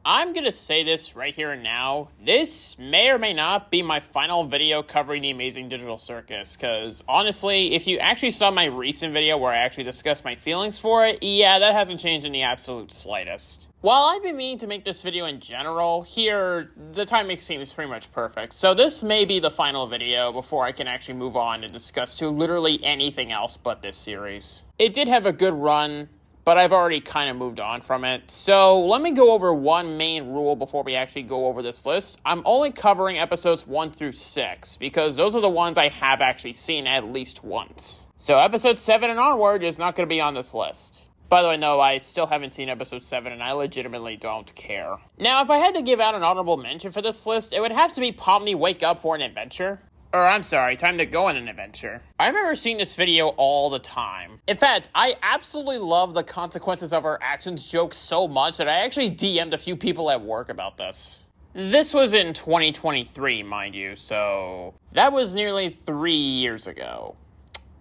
I'm gonna say this right here and now. This may or may not be my final video covering the Amazing Digital Circus, because honestly, if you actually saw my recent video where I actually discussed my feelings for it, yeah, that hasn't changed in the absolute slightest. While I've been meaning to make this video in general, here, the timing seems pretty much perfect. So this may be the final video before I can actually move on and discuss to literally anything else but this series. It did have a good run, but I've already kind of moved on from it. So let me go over one main rule before we actually go over this list. I'm only covering episodes 1 through 6, because those are the ones I have actually seen at least once. So episode 7 and onward is not going to be on this list. By the way, no, I still haven't seen episode 7, and I legitimately don't care. Now, if I had to give out an honorable mention for this list, it would have to be Pomni Wake Up for an Adventure. Or, I'm sorry, Time to Go on an Adventure. I remember seeing this video all the time. In fact, I absolutely love the consequences of her actions joke so much that I actually DM'd a few people at work about this. This was in 2023, mind you, so that was nearly 3 years ago.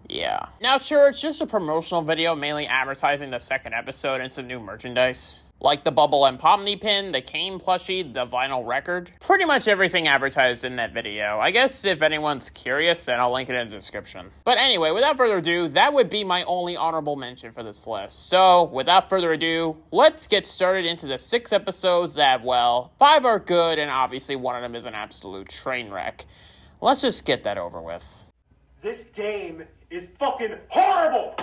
Yeah. Now, sure, it's just a promotional video mainly advertising the second episode and some new merchandise. Like the Bubble and Pomni pin, the Kane plushie, the vinyl record. Pretty much everything advertised in that video. I guess if anyone's curious, then I'll link it in the description. But anyway, without further ado, that would be my only honorable mention for this list. So, without further ado, let's get started into the 6 episodes that, well, 5 are good and obviously one of them is an absolute train wreck. Let's just get that over with. This game is fucking horrible!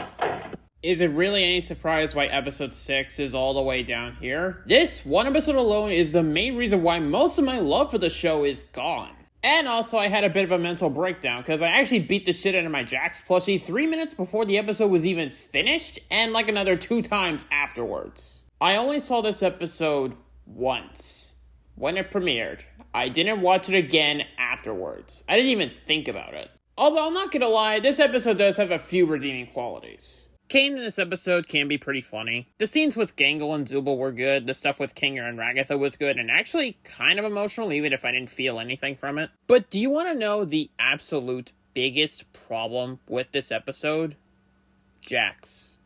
Is it really any surprise why episode 6 is all the way down here? This one episode alone is the main reason why most of my love for the show is gone. And also I had a bit of a mental breakdown because I actually beat the shit out of my Jax plushie 3 minutes before the episode was even finished and like another 2 times afterwards. I only saw this episode once when it premiered. I didn't watch it again afterwards. I didn't even think about it. Although I'm not gonna lie, this episode does have a few redeeming qualities. Kane in this episode can be pretty funny. The scenes with Gangle and Zubul were good, the stuff with Kinger and Ragatha was good, and actually kind of emotional even if I didn't feel anything from it. But do you want to know the absolute biggest problem with this episode? Jax.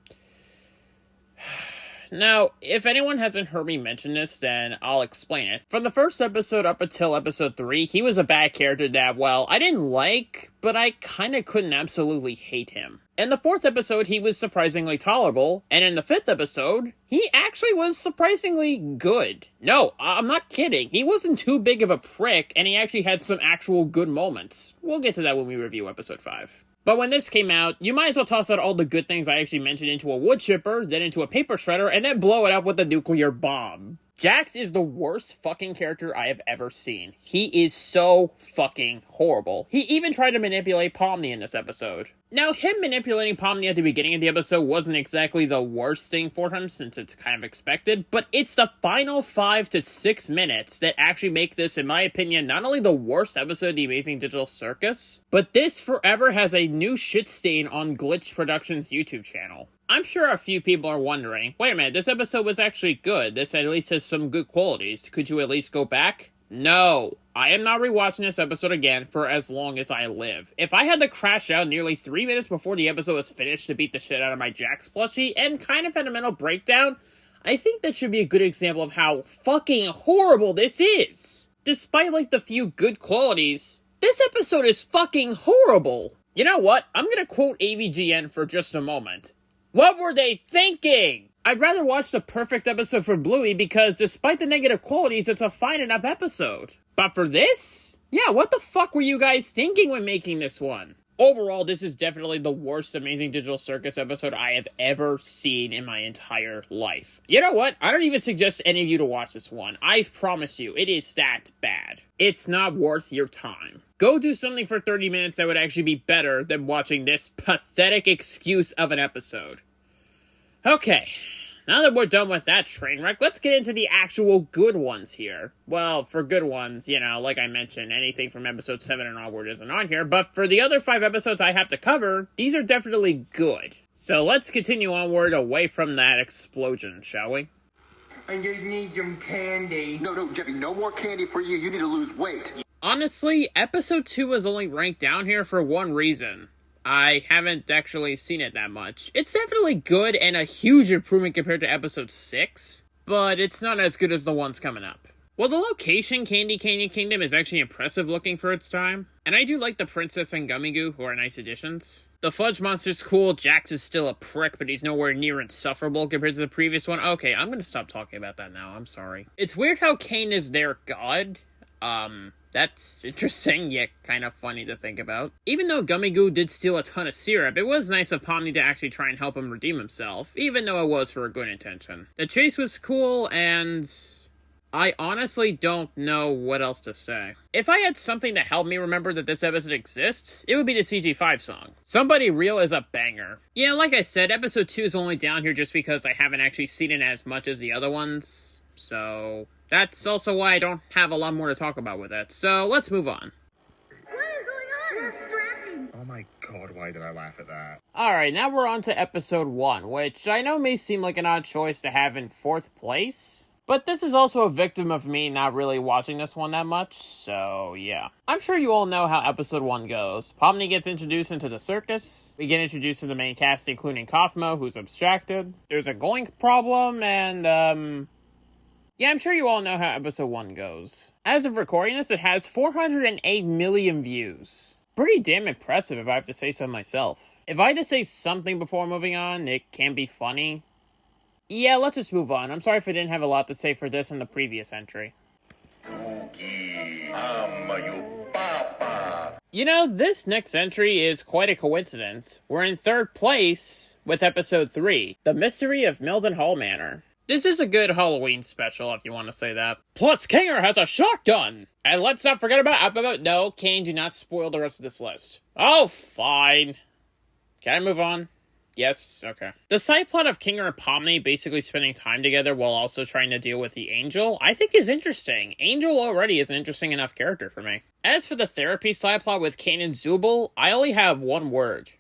Now, if anyone hasn't heard me mention this, then I'll explain it. From the first episode up until episode 3, he was a bad character that, well, I didn't like, but I kinda couldn't absolutely hate him. In the 4th episode, he was surprisingly tolerable, and in the 5th episode, he actually was surprisingly good. No, I'm not kidding. He wasn't too big of a prick, and he actually had some actual good moments. We'll get to that when we review episode 5. But when this came out, you might as well toss out all the good things I actually mentioned into a wood chipper, then into a paper shredder, and then blow it up with a nuclear bomb. Jax is the worst fucking character I have ever seen. He is so fucking horrible. He even tried to manipulate Pomni in this episode. Now, him manipulating Pomni at the beginning of the episode wasn't exactly the worst thing for him, since it's kind of expected, but it's the final 5 to 6 minutes that actually make this, in my opinion, not only the worst episode of The Amazing Digital Circus, but this forever has a new shit stain on Glitch Productions' YouTube channel. I'm sure a few people are wondering, wait a minute, this episode was actually good. This at least has some good qualities. Could you at least go back? No. I am not rewatching this episode again for as long as I live. If I had to crash out nearly 3 minutes before the episode was finished to beat the shit out of my Jax plushie and kind of had a mental breakdown, I think that should be a good example of how fucking horrible this is. Despite like the few good qualities, this episode is fucking horrible. You know what? I'm gonna quote AVGN for just a moment. What were they thinking? I'd rather watch the perfect episode for Bluey because despite the negative qualities, it's a fine enough episode. But for this? Yeah, what the fuck were you guys thinking when making this one? Overall, this is definitely the worst Amazing Digital Circus episode I have ever seen in my entire life. You know what? I don't even suggest any of you to watch this one. I promise you, it is that bad. It's not worth your time. Go do something for 30 minutes that would actually be better than watching this pathetic excuse of an episode. Okay, now that we're done with that train wreck, let's get into the actual good ones here. Well, for good ones, you know, like I mentioned, anything from episode 7 and onward isn't on here, but for the other 5 episodes I have to cover, these are definitely good. So let's continue onward away from that explosion, shall we? I just need some candy. No, Jeffy, no more candy for you. You need to lose weight. Honestly, episode 2 is only ranked down here for one reason. I haven't actually seen it that much. It's definitely good and a huge improvement compared to episode 6. but it's not as good as the ones coming up. Well, the location, Candy Canyon Kingdom, is actually impressive looking for its time. And I do like the Princess and Gummy Goo, who are nice additions. The Fudge Monster's cool, Jax is still a prick, but he's nowhere near insufferable compared to the previous one. Okay, I'm gonna stop talking about that now, I'm sorry. It's weird how Kane is their god. That's interesting, yet kind of funny to think about. Even though Gummy Goo did steal a ton of syrup, it was nice of Pomni to actually try and help him redeem himself, even though it was for a good intention. The chase was cool, and I honestly don't know what else to say. If I had something to help me remember that this episode exists, it would be the CG5 song. Somebody Real is a banger. Yeah, like I said, episode 2 is only down here just because I haven't actually seen it as much as the other ones, so that's also why I don't have a lot more to talk about with it. So let's move on. What is going on? You're distracting. Oh my god, why did I laugh at that? Alright, now we're on to episode 1, which I know may seem like an odd choice to have in 4th place, but this is also a victim of me not really watching this one that much, so yeah. I'm sure you all know how episode 1 goes. Pomni gets introduced into the circus. We get introduced to the main cast, including Kaufmo, who's abstracted. There's a Goink problem, and yeah, I'm sure you all know how episode 1 goes. As of recording this, it has 408 million views. Pretty damn impressive if I have to say so myself. If I had to say something before moving on, it can be funny. Yeah, let's just move on. I'm sorry if I didn't have a lot to say for this in the previous entry. You know, this next entry is quite a coincidence. We're in 3rd place with episode 3, The Mystery of Mildenhall Manor. This is a good Halloween special, if you want to say that. Plus, Kinger has a shotgun! And let's not forget about no, Kane, do not spoil the rest of this list. Oh, fine. Can I move on? Yes? Okay. The side plot of Kinger and Pomni basically spending time together while also trying to deal with the Angel, I think is interesting. Angel already is an interesting enough character for me. As for the therapy side plot with Kane and Zubul, I only have one word.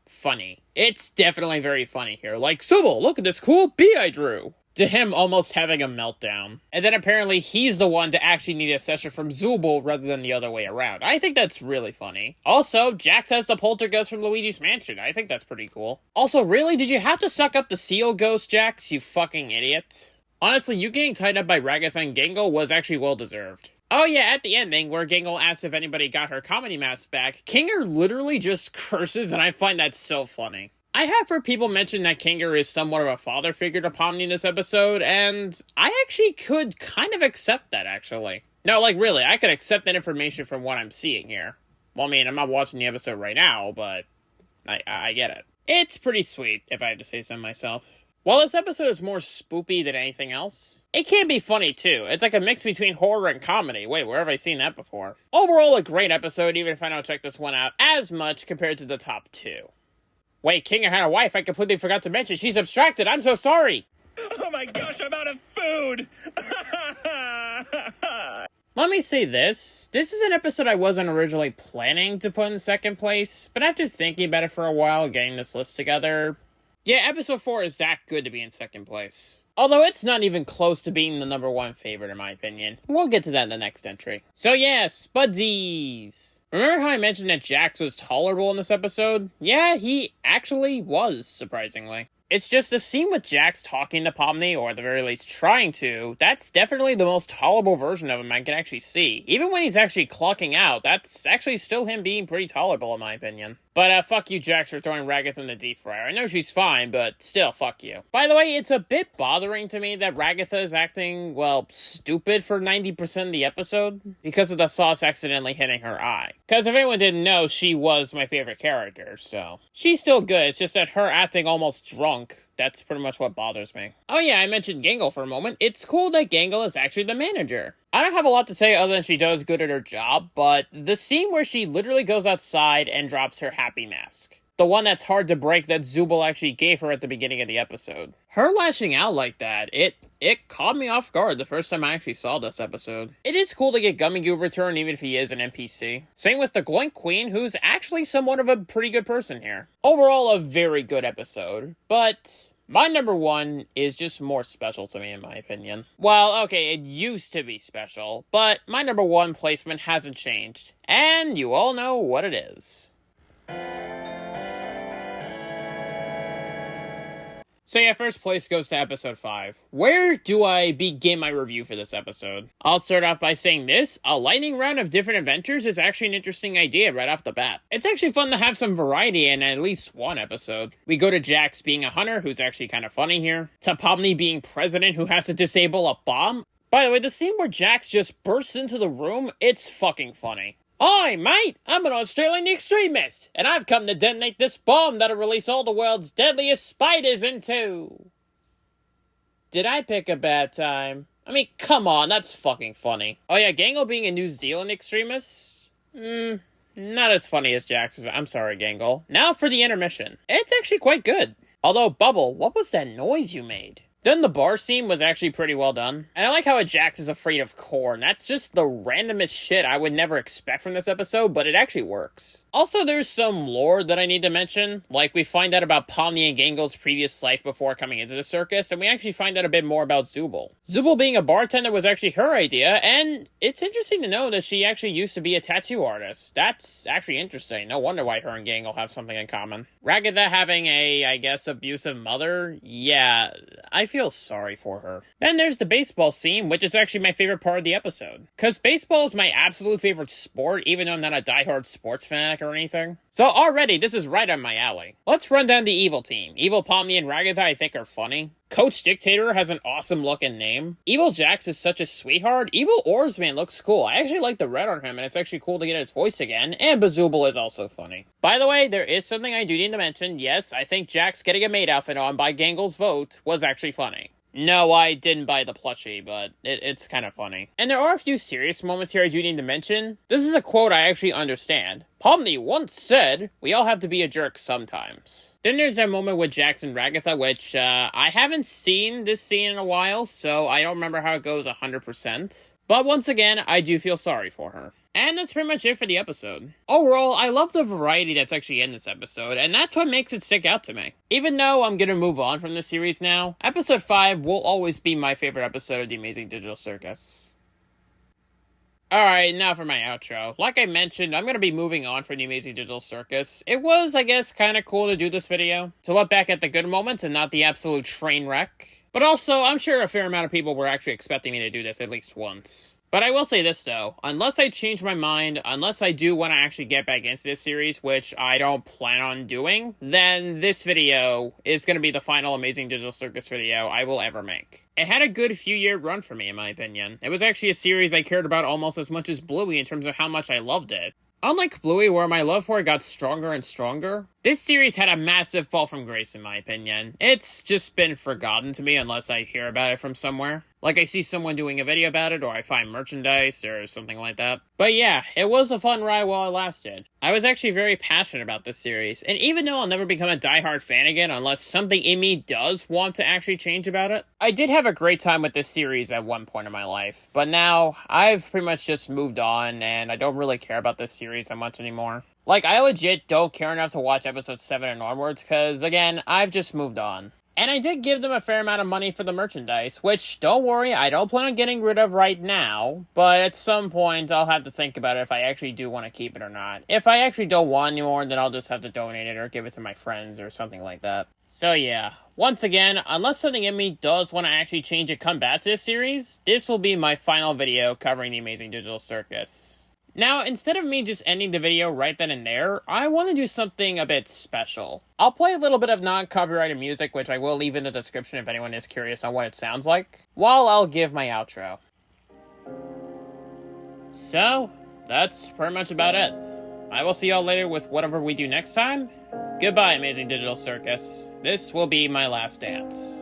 Funny. It's definitely very funny here. Like, Zubul, look at this cool bee I drew! To him almost having a meltdown. And then apparently he's the one to actually need a session from Zubul rather than the other way around. I think that's really funny. Also, Jax has the poltergeist from Luigi's Mansion. I think that's pretty cool. Also, really? Did you have to suck up the seal ghost, Jax, you fucking idiot? Honestly, you getting tied up by Ragatha and Gangle was actually well deserved. Oh yeah, at the ending, where Gangle asks if anybody got her comedy mask back, Kinger literally just curses, and I find that so funny. I have heard people mention that Kinger is somewhat of a father figure to Pomni in this episode, and I actually could kind of accept that, actually. No, like, really, I could accept that information from what I'm seeing here. Well, I mean, I'm not watching the episode right now, but I get it. It's pretty sweet, if I had to say so myself. While this episode is more spoopy than anything else, it can be funny, too. It's like a mix between horror and comedy. Wait, where have I seen that before? Overall, a great episode, even if I don't check this one out as much compared to the top 2. Wait, Kinger had a wife, I completely forgot to mention. She's abstracted, I'm so sorry! Oh my gosh, I'm out of food! Let me say this. This is an episode I wasn't originally planning to put in 2nd place, but after thinking about it for a while, getting this list together, yeah, episode 4 is that good to be in 2nd place. Although it's not even close to being the number 1 favorite in my opinion. We'll get to that in the next entry. So yeah, Spudsies! Remember how I mentioned that Jax was tolerable in this episode? Yeah, he actually was, surprisingly. It's just the scene with Jax talking to Pomni, or at the very least trying to, that's definitely the most tolerable version of him I can actually see. Even when he's actually clocking out, that's actually still him being pretty tolerable in my opinion. But fuck you, Jax, for throwing Ragatha in the deep fryer. I know she's fine, but still, fuck you. By the way, it's a bit bothering to me that Ragatha is acting, well, stupid for 90% of the episode, because of the sauce accidentally hitting her eye. Because if anyone didn't know, she was my favorite character, so. She's still good, it's just that her acting almost drunk. That's pretty much what bothers me. Oh yeah, I mentioned Gangle for a moment. It's cool that Gangle is actually the manager. I don't have a lot to say other than she does good at her job, but the scene where she literally goes outside and drops her happy mask. The one that's hard to break that Zubul actually gave her at the beginning of the episode. Her lashing out like that, it caught me off guard the first time I actually saw this episode. It is cool to get Gummy Goo return even if he is an NPC. Same with the Gloink Queen, who's actually somewhat of a pretty good person here. Overall, a very good episode, but my number 1 is just more special to me in my opinion. Well, okay, it used to be special, but my number 1 placement hasn't changed. And you all know what it is. So yeah, first place goes to episode 5. Where do I begin my review for this episode? I'll start off by saying this: a lightning round of different adventures is actually an interesting idea right off the bat. It's actually fun to have some variety in at least one episode. We go to Jax being a hunter, who's actually kind of funny here, to Pomni being president, who has to disable a bomb. By the way, the scene where Jax just bursts into the room, it's fucking funny. Hi, mate! I'm an Australian extremist, and I've come to detonate this bomb that'll release all the world's deadliest spiders into... Did I pick a bad time? I mean, come on, that's fucking funny. Oh yeah, Gangle being a New Zealand extremist? Not as funny as Jax's. I'm sorry, Gangle. Now for the intermission. It's actually quite good. Although, Bubble, what was that noise you made? Then the bar scene was actually pretty well done. And I like how Jax is afraid of corn. That's just the randomest shit I would never expect from this episode, but it actually works. Also, there's some lore that I need to mention. Like, we find out about Pomni and Gangle's previous life before coming into the circus, and we actually find out a bit more about Zubul. Zubul being a bartender was actually her idea, and it's interesting to know that she actually used to be a tattoo artist. That's actually interesting. No wonder why her and Gangle have something in common. Ragatha having a, I guess, abusive mother? Yeah, I feel sorry for her. Then there's the baseball scene, which is actually my favorite part of the episode. Because baseball is my absolute favorite sport, even though I'm not a diehard sports fanatic or anything. So already, this is right on my alley. Let's run down the evil team. Evil Pomni and Ragatha I think are funny. Coach Dictator has an awesome looking name. Evil Jax is such a sweetheart. Evil Oarsman looks cool. I actually like the red on him, and it's actually cool to get his voice again. And Bazooble is also funny. By the way, there is something I do need to mention. Yes, I think Jax getting a maid outfit on by Gangle's vote was actually funny. No, I didn't buy the plushie, but it's kind of funny. And there are a few serious moments here I do need to mention. This is a quote I actually understand. Pomni once said, "We all have to be a jerk sometimes." Then there's that moment with Jax and Ragatha, which I haven't seen this scene in a while, so I don't remember how it goes 100%. But once again, I do feel sorry for her. And that's pretty much it for the episode. Overall, I love the variety that's actually in this episode, and that's what makes it stick out to me. Even though I'm gonna move on from the series now, episode 5 will always be my favorite episode of The Amazing Digital Circus. Alright, now for my outro. Like I mentioned, I'm gonna be moving on from The Amazing Digital Circus. It was, I guess, kinda cool to do this video, to look back at the good moments and not the absolute train wreck. But also, I'm sure a fair amount of people were actually expecting me to do this at least once. But I will say this though, unless I change my mind, unless I do want to actually get back into this series, which I don't plan on doing, then this video is going to be the final Amazing Digital Circus video I will ever make. It had a good few-year run for me, in my opinion. It was actually a series I cared about almost as much as Bluey in terms of how much I loved it. Unlike Bluey, where my love for it got stronger and stronger, this series had a massive fall from grace in my opinion. It's just been forgotten to me unless I hear about it from somewhere. Like I see someone doing a video about it, or I find merchandise, or something like that. But yeah, it was a fun ride while it lasted. I was actually very passionate about this series, and even though I'll never become a diehard fan again unless something in me does want to actually change about it, I did have a great time with this series at one point in my life. But now, I've pretty much just moved on, and I don't really care about this series that much anymore. Like, I legit don't care enough to watch episode 7 and onwards, because, again, I've just moved on. And I did give them a fair amount of money for the merchandise, which, don't worry, I don't plan on getting rid of right now, but at some point I'll have to think about it if I actually do want to keep it or not. If I actually don't want anymore, then I'll just have to donate it or give it to my friends or something like that. So yeah, once again, unless something in me does want to actually change and come back to this series, this will be my final video covering The Amazing Digital Circus. Now, instead of me just ending the video right then and there, I want to do something a bit special. I'll play a little bit of non-copyrighted music, which I will leave in the description if anyone is curious on what it sounds like, while I'll give my outro. So, that's pretty much about it. I will see y'all later with whatever we do next time. Goodbye, Amazing Digital Circus. This will be my last dance.